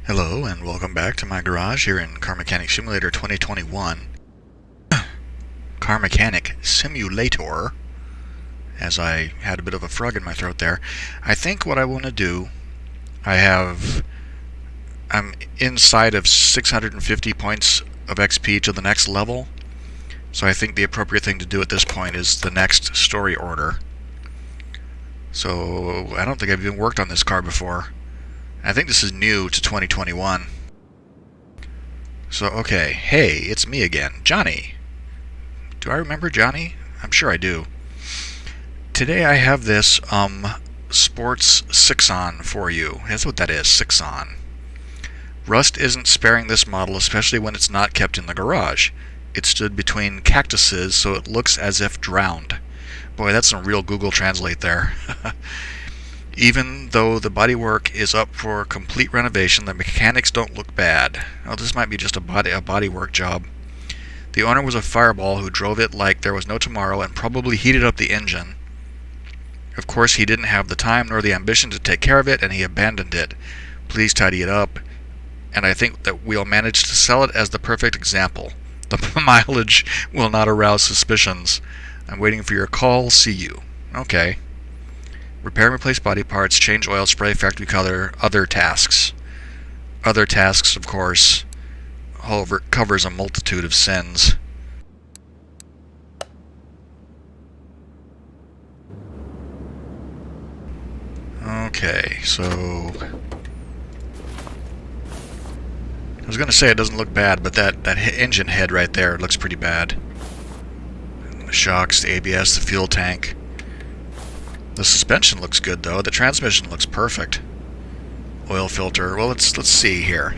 Hello and welcome back to my garage here in Car Mechanic Simulator 2021. Car Mechanic Simulator, as I had a bit of a frog in my throat there. I think what I want to do, I'm inside of 650 points of XP to the next level, so I think the appropriate thing to do at this point is the next story order. So I don't think I've even worked on this car before. I think this is new to 2021. So, okay, hey, it's me again, Johnny. Do I remember Johnny? I'm sure I do. Today I have this Sports Sixon for you. That's what that is, Sixon. Rust isn't sparing this model, especially when it's not kept in the garage. It stood between cactuses, so it looks as if drowned. Boy, that's some real Google Translate there. Even though the bodywork is up for complete renovation, the mechanics don't look bad. Oh, this might be just a bodywork job. The owner was a fireball who drove it like there was no tomorrow and probably heated up the engine. Of course, he didn't have the time nor the ambition to take care of it, and he abandoned it. Please tidy it up, and I think that we'll manage to sell it as the perfect example. The mileage will not arouse suspicions. I'm waiting for your call. See you. Okay. Repair and replace body parts, change oil, spray, factory color, other tasks. Other tasks, of course, however, covers a multitude of sins. Okay, so I was going to say it doesn't look bad, but that engine head right there looks pretty bad. The shocks, the ABS, the fuel tank. The suspension looks good though. The transmission looks perfect. Oil filter. Well, let's see here.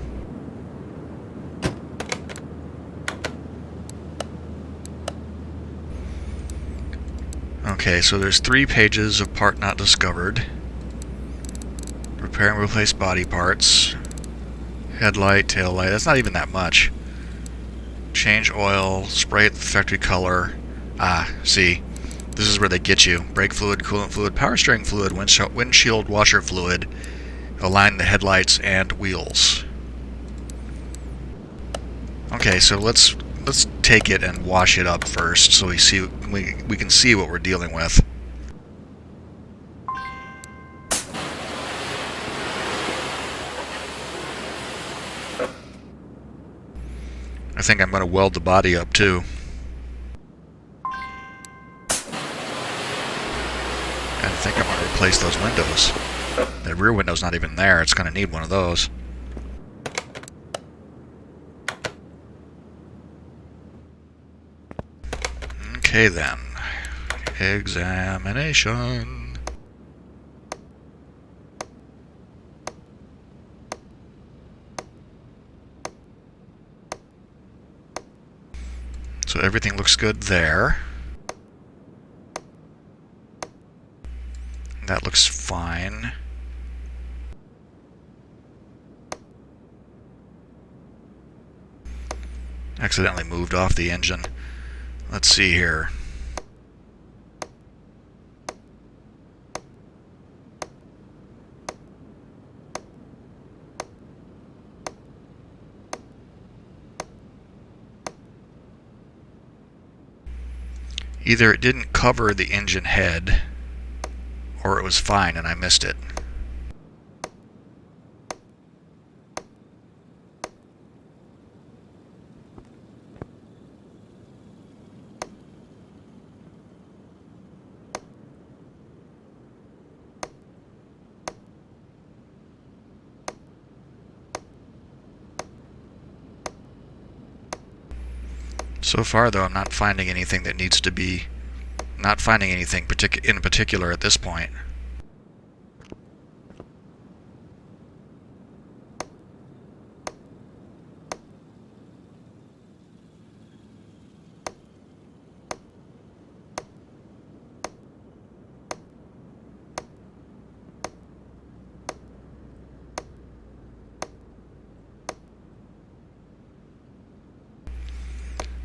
Okay, so there's 3 pages of part not discovered. Repair and replace body parts. Headlight, tail light. That's not even that much. Change oil, spray the factory color. Ah, see. This is where they get you. Brake fluid, coolant fluid, power steering fluid, windshield washer fluid. Align the headlights and wheels. Okay, so let's take it and wash it up first so we can see what we're dealing with. I think I'm going to weld the body up too. I think I'm going to replace those windows. The rear window's not even there. It's going to need one of those. Okay then. Examination. So everything looks good there. That looks fine. Accidentally moved off the engine. Let's see here. Either it didn't cover the engine head, or it was fine and I missed it. So far, though, I'm not finding anything that needs to be... Not finding anything in particular at this point.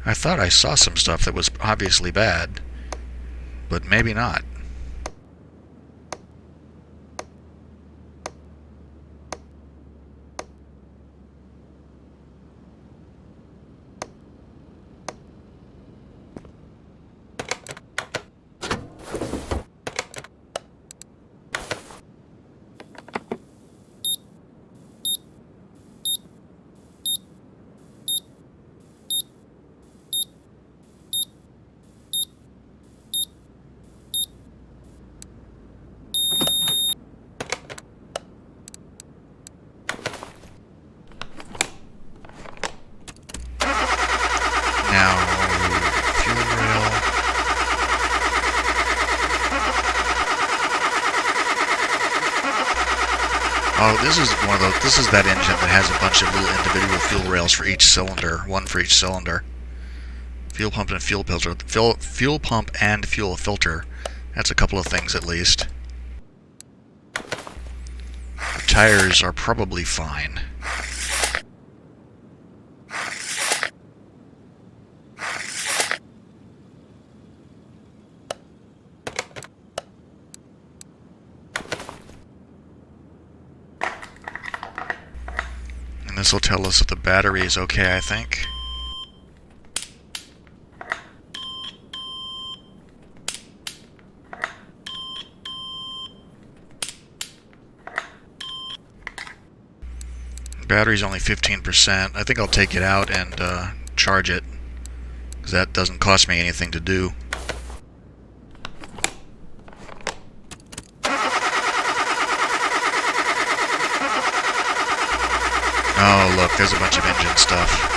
I thought I saw some stuff that was obviously bad, but maybe not. this is one of those. This is that engine that has a bunch of little individual fuel rails for each cylinder, one for each cylinder. Fuel pump and fuel filter. Fuel pump and fuel filter. That's a couple of things at least. The tires are probably fine. And this will tell us if the battery is okay, I think. Battery's only 15%. I think I'll take it out and charge it, because that doesn't cost me anything to do. Oh, look, there's a bunch of engine stuff.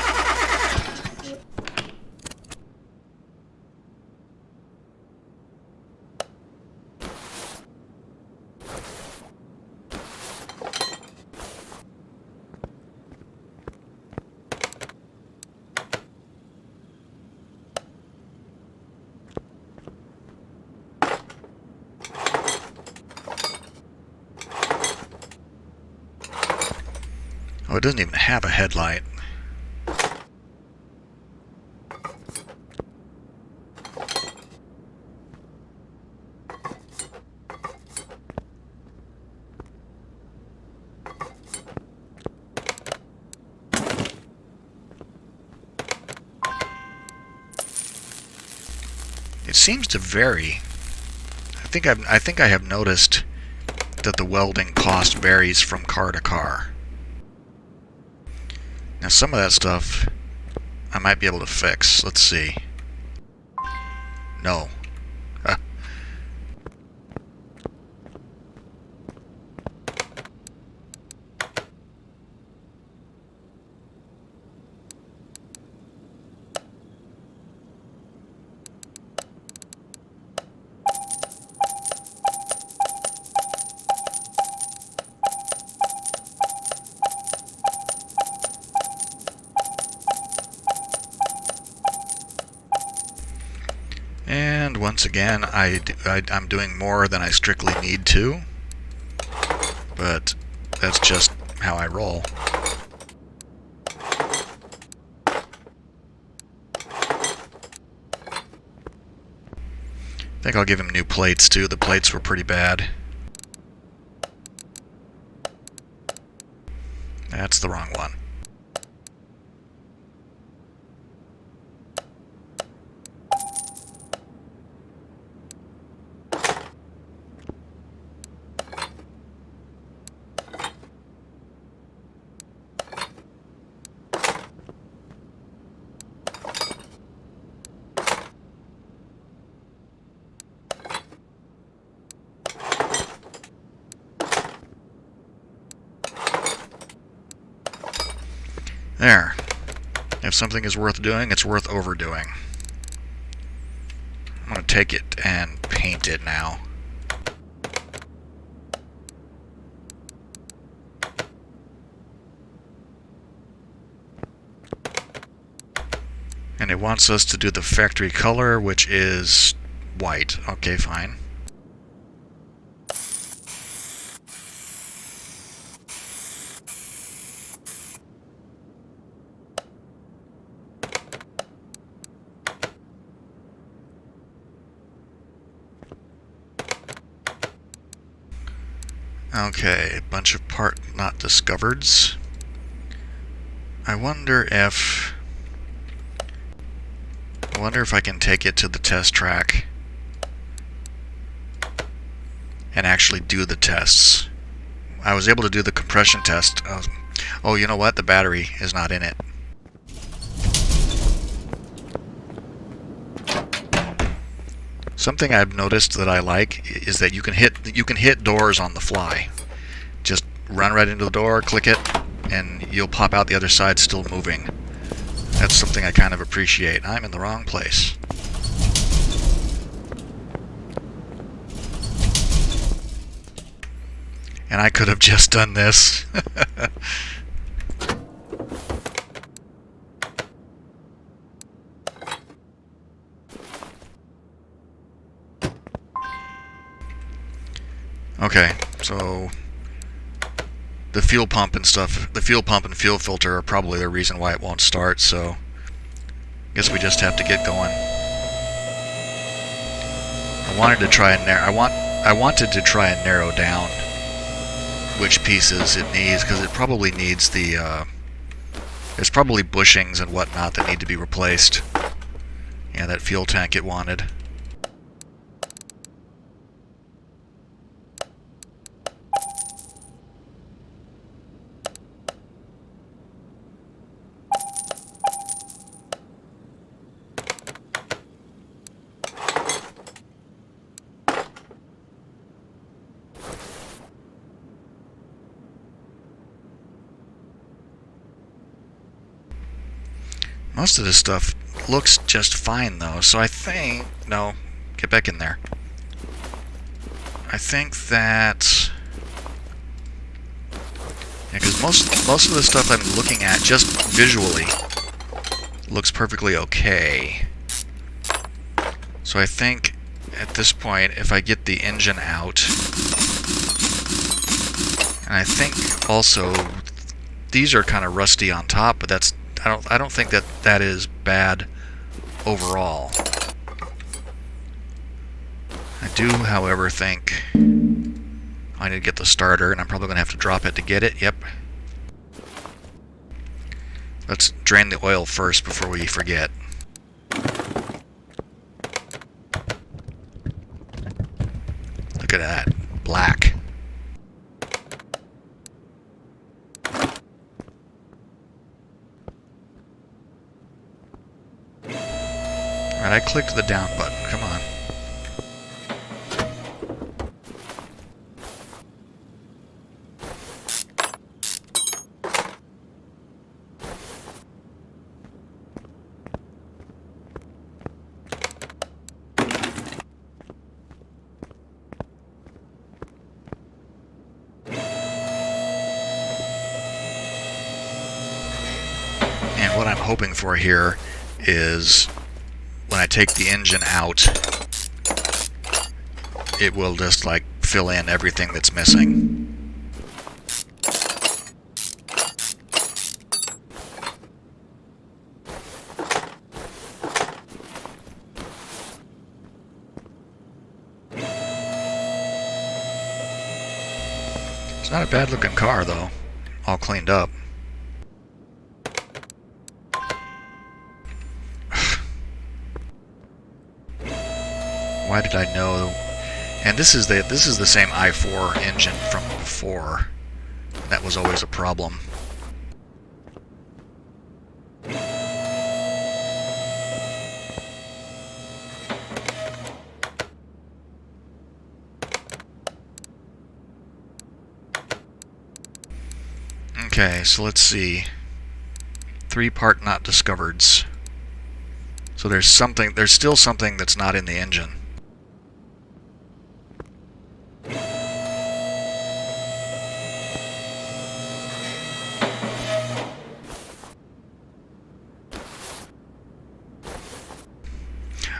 Oh, it doesn't even have a headlight. It seems to vary. I think I have noticed that the welding cost varies from car to car. Now some of that stuff I might be able to fix. Let's see. No. And once again, I'm doing more than I strictly need to, but that's just how I roll. I think I'll give him new plates too. The plates were pretty bad. That's the wrong one. There. If something is worth doing, it's worth overdoing. I'm going to take it and paint it now. And it wants us to do the factory color, which is white. Okay, fine. Okay, a bunch of part not discovereds. I wonder if I can take it to the test track and actually do the tests. I was able to do the compression test. Oh, you know what? The battery is not in it. Something I've noticed that I like is that you can hit doors on the fly. Just run right into the door, click it, and you'll pop out the other side still moving. That's something I kind of appreciate. I'm in the wrong place. And I could have just done this. Okay, so the fuel pump and stuff, the fuel pump and fuel filter are probably the reason why it won't start, so I guess we just have to get going. I wanted to try and narrow down which pieces it needs, because it probably needs the there's probably bushings and whatnot that need to be replaced. Yeah, that fuel tank it wanted. Most of this stuff looks just fine though, so I think... No, get back in there. I think that... Yeah, because most of the stuff I'm looking at just visually looks perfectly okay. So I think at this point, if I get the engine out, and I think also these are kind of rusty on top, but that's I don't think that is bad overall. I do, however, think I need to get the starter, and I'm probably going to have to drop it to get it. Yep. Let's drain the oil first before we forget. Look at that. Black. Alright, I clicked the down button. Come on. And what I'm hoping for here is when I take the engine out, it will just like fill in everything that's missing. It's not a bad looking car though, all cleaned up. Why did I know? And this is the same i4 engine from before. That was always a problem. Okay, so let's see. 3-part not discovereds. So there's still something that's not in the engine.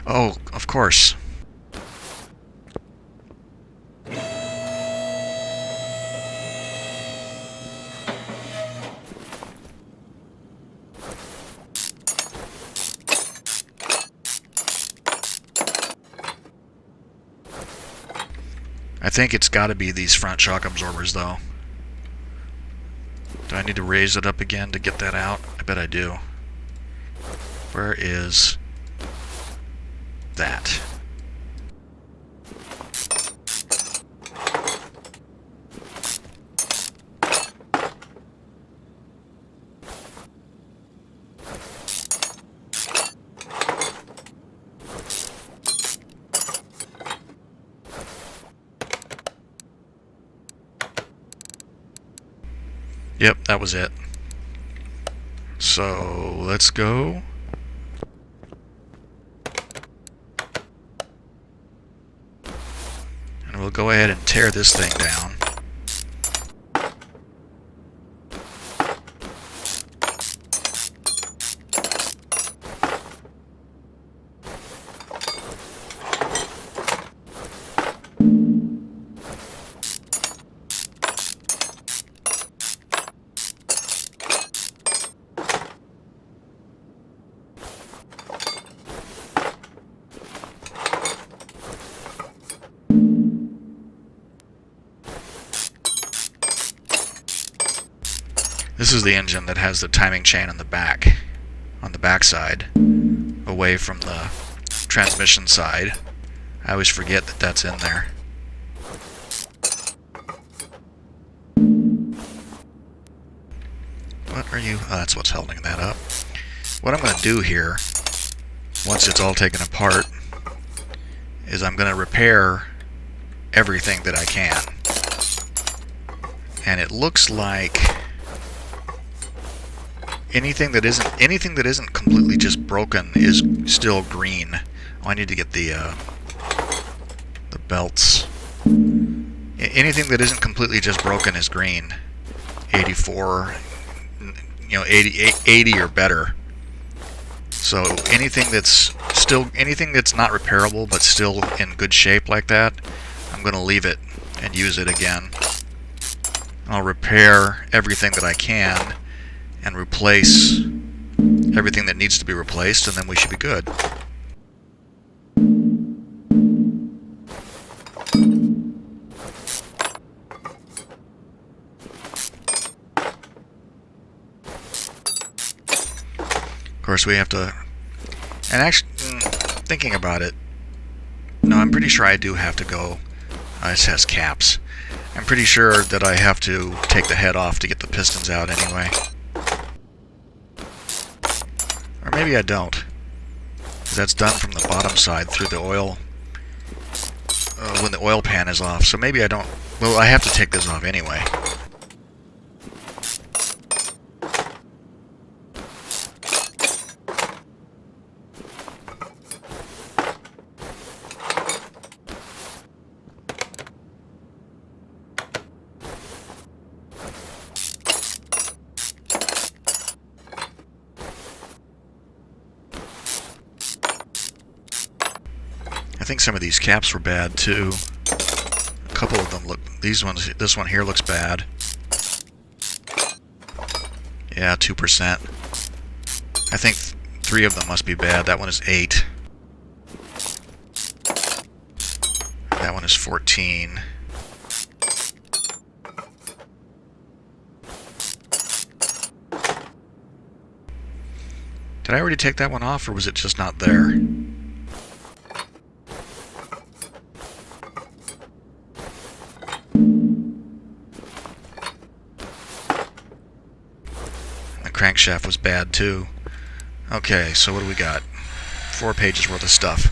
Oh, of course. I think it's got to be these front shock absorbers, though. Do I need to raise it up again to get that out? I bet I do. Where is that? Yep, that was it. So let's go. And we'll go ahead and tear this thing down. This is the engine that has the timing chain on the back side, away from the transmission side. I always forget that that's in there. What are you? Oh, that's what's holding that up. What I'm going to do here, once it's all taken apart, is I'm going to repair everything that I can. And it looks like anything that isn't completely just broken is still green. Oh, I need to get the belts. Anything that isn't completely just broken is green. 84, 80 or better. So anything that's not repairable but still in good shape like that, I'm going to leave it and use it again. I'll repair everything that I can and replace everything that needs to be replaced, and then we should be good. Of course, we have to, and actually, thinking about it, no, I'm pretty sure I do have to go. This has caps. I'm pretty sure that I have to take the head off to get the pistons out anyway. Or maybe I don't, because that's done from the bottom side through the oil, when the oil pan is off. So maybe I don't, well, I have to take this off anyway. I think some of these caps were bad too. A couple of them look. This one here looks bad. Yeah, 2%. I think 3 of them must be bad. That one is 8. That one is 14. Did I already take that one off, or was it just not there? Crankshaft was bad too. Okay, so what do we got? 4 pages worth of stuff.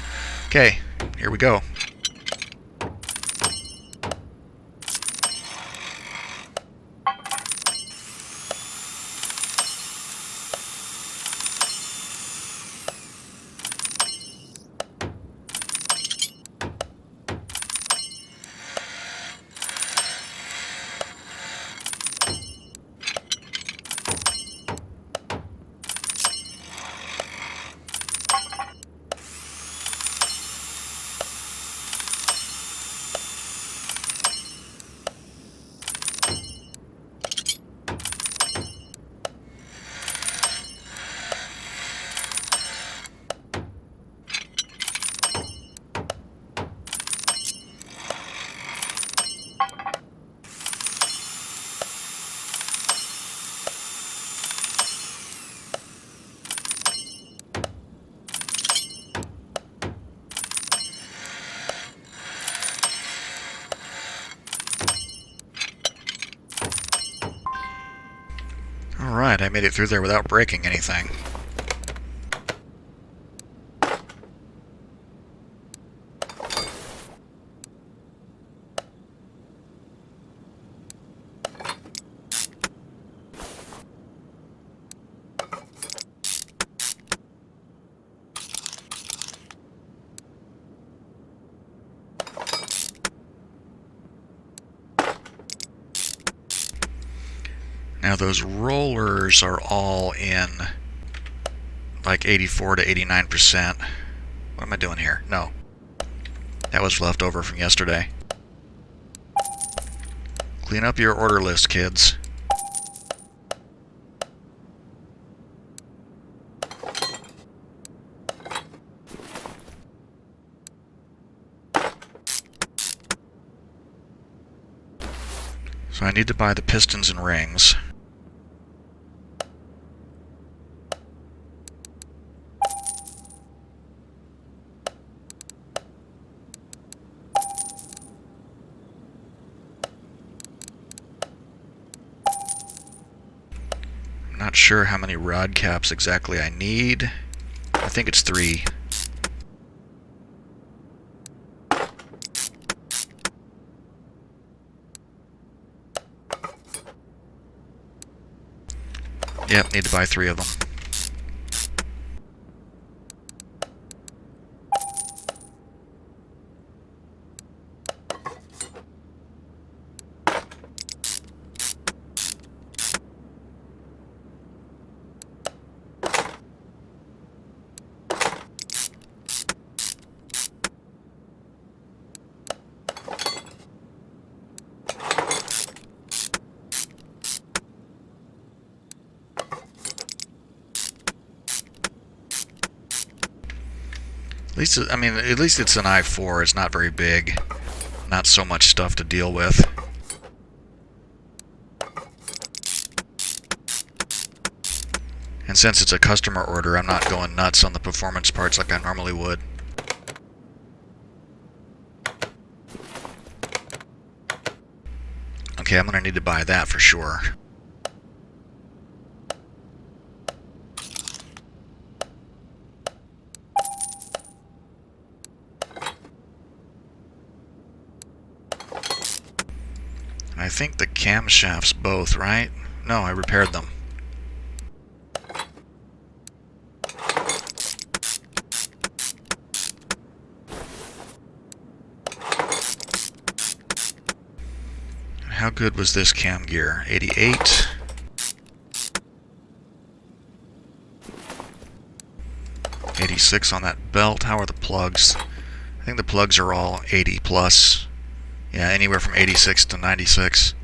Okay, here we go. Alright, I made it through there without breaking anything. Now those rollers are all in like 84 to 89%. What am I doing here? No. That was left over from yesterday. Clean up your order list, kids. So I need to buy the pistons and rings. Not sure how many rod caps exactly I need. I think it's 3. Yep, need to buy 3 of them. At least it's an i4. It's not very big. Not so much stuff to deal with. And since it's a customer order, I'm not going nuts on the performance parts like I normally would. Okay, I'm going to need to buy that for sure. I think the camshafts both, right? No, I repaired them. How good was this cam gear? 88. .86 on that belt. How are the plugs? I think the plugs are all 80 plus. Yeah, anywhere from 86 to 96.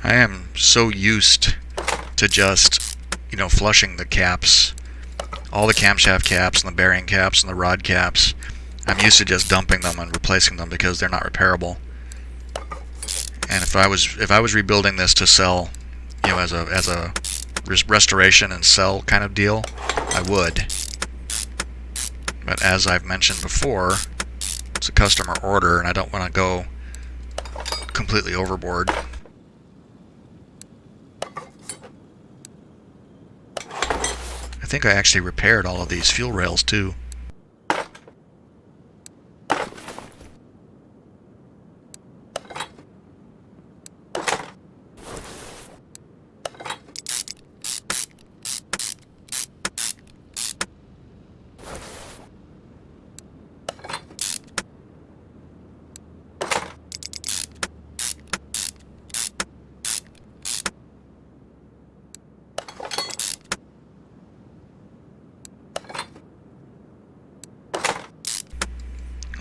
I am so used to just, flushing the caps, all the camshaft caps and the bearing caps and the rod caps. I'm used to just dumping them and replacing them because they're not repairable. And if I was rebuilding this to sell, as a restoration and sell kind of deal, I would. But as I've mentioned before, it's a customer order, and I don't want to go completely overboard. I think I actually repaired all of these fuel rails too.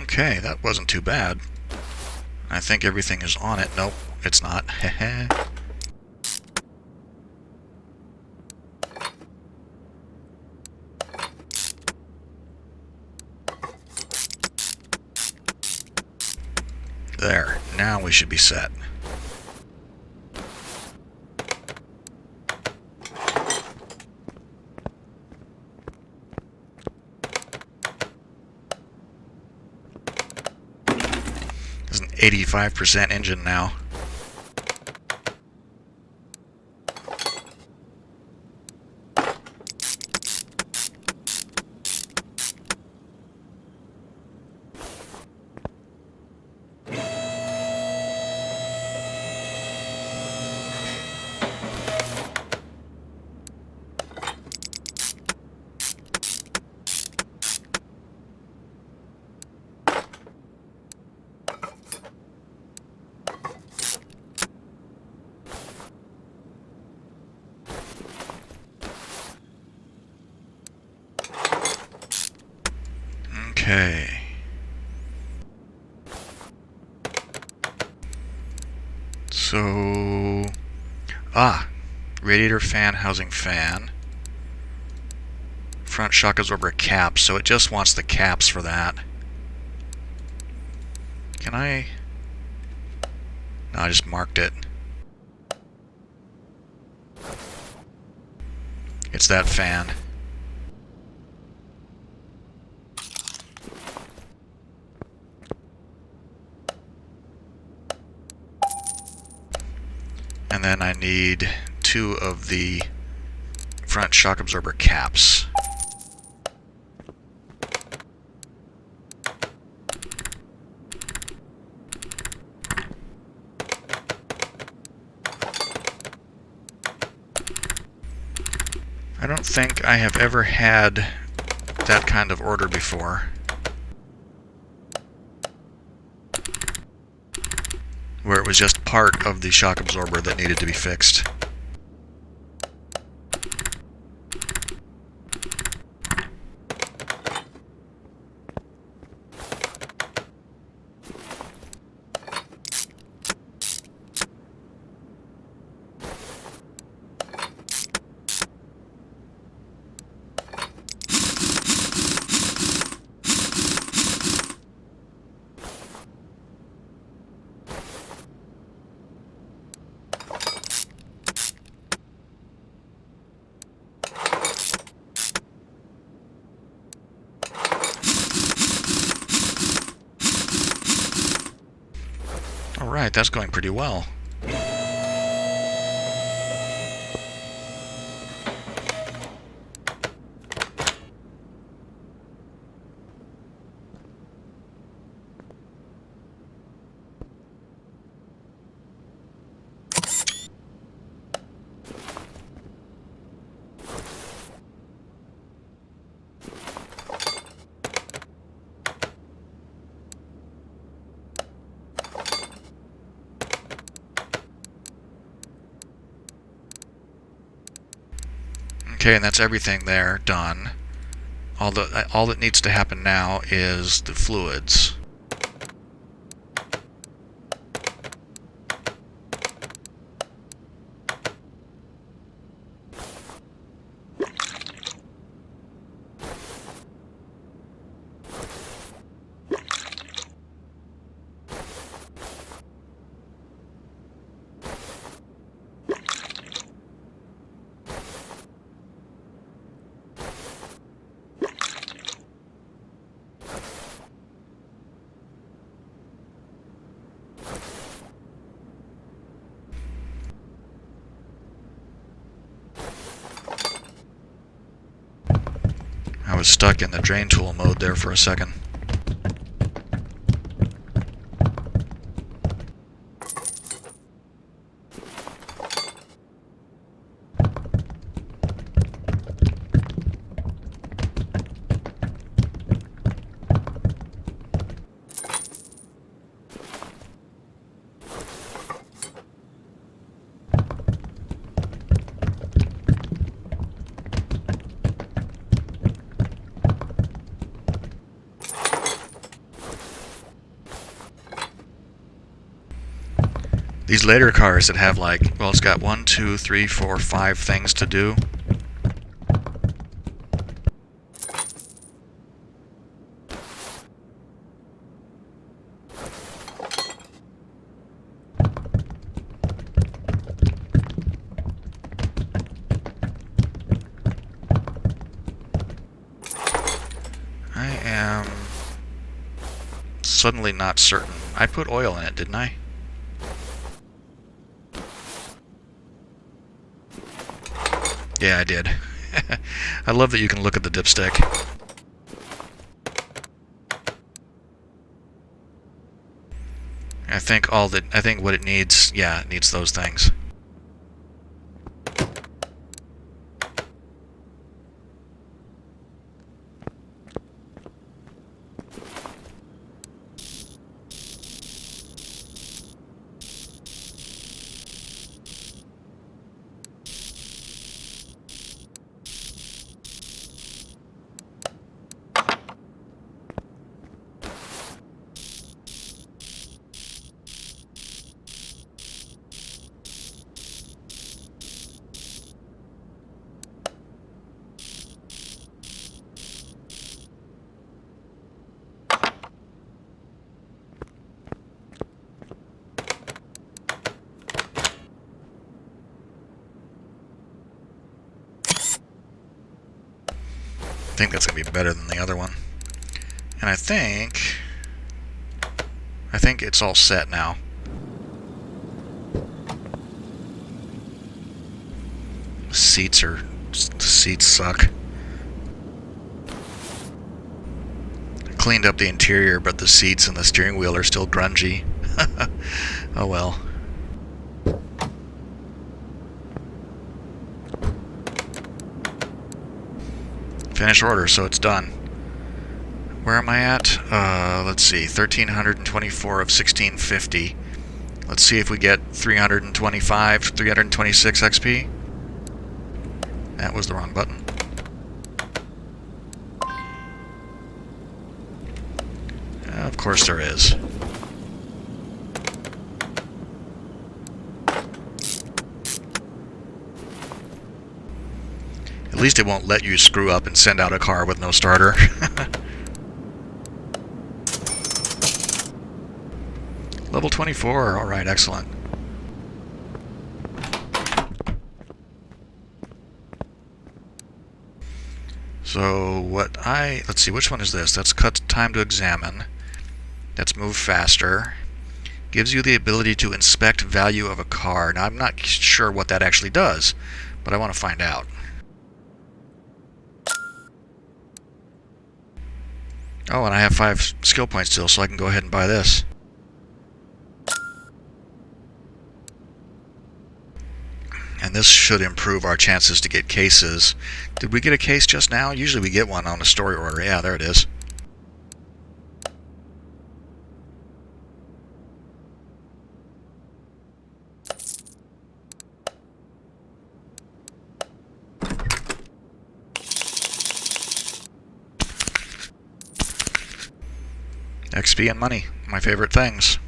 Okay, that wasn't too bad. I think everything is on it. Nope, it's not. There, now we should be set. There's an 85% engine now. Okay. So, radiator fan, housing fan. front shock absorber caps, so it just wants the caps for that. Can I? No, I just marked it. It's that fan. And then I need 2 of the front shock absorber caps. I don't think I have ever had that kind of order before. Where it was just part of the shock absorber that needed to be fixed. Alright, that's going pretty well. Okay, and that's everything there done. All that needs to happen now is the fluids. I was stuck in the drain tool mode there for a second. These later cars that have like, well, it's got 1, 2, 3, 4, 5 things to do. I am suddenly not certain. I put oil in it, didn't I? Yeah, I did. I love that you can look at the dipstick. I think what it needs, yeah, it needs those things. think that's going to be better than the other one. And I think it's all set now. The seats suck. I cleaned up the interior, but the seats and the steering wheel are still grungy. Oh well. Finish order, so it's done. Where am I at? Let's see, 1,324 of 1,650. Let's see if we get 326 XP. That was the wrong button. Of course there is. At least it won't let you screw up and send out a car with no starter. Level 24, alright, excellent. So let's see, which one is this? That's cut time to examine. That's move faster. Gives you the ability to inspect value of a car. Now I'm not sure what that actually does, but I want to find out. Oh, and I have 5 skill points still, so I can go ahead and buy this. And this should improve our chances to get cases. Did we get a case just now? Usually we get one on a story order. Yeah, there it is. XP and money, my favorite things.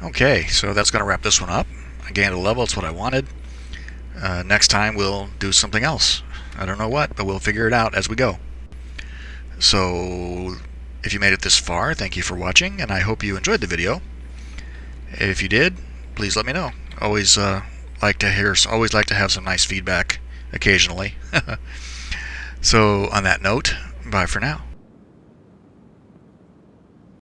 Okay, so that's going to wrap this one up. I gained a level, it's what I wanted. Next time we'll do something else. I don't know what, but we'll figure it out as we go. So, if you made it this far, thank you for watching, and I hope you enjoyed the video. If you did, please let me know. Always like to have some nice feedback occasionally. So, on that note, bye for now.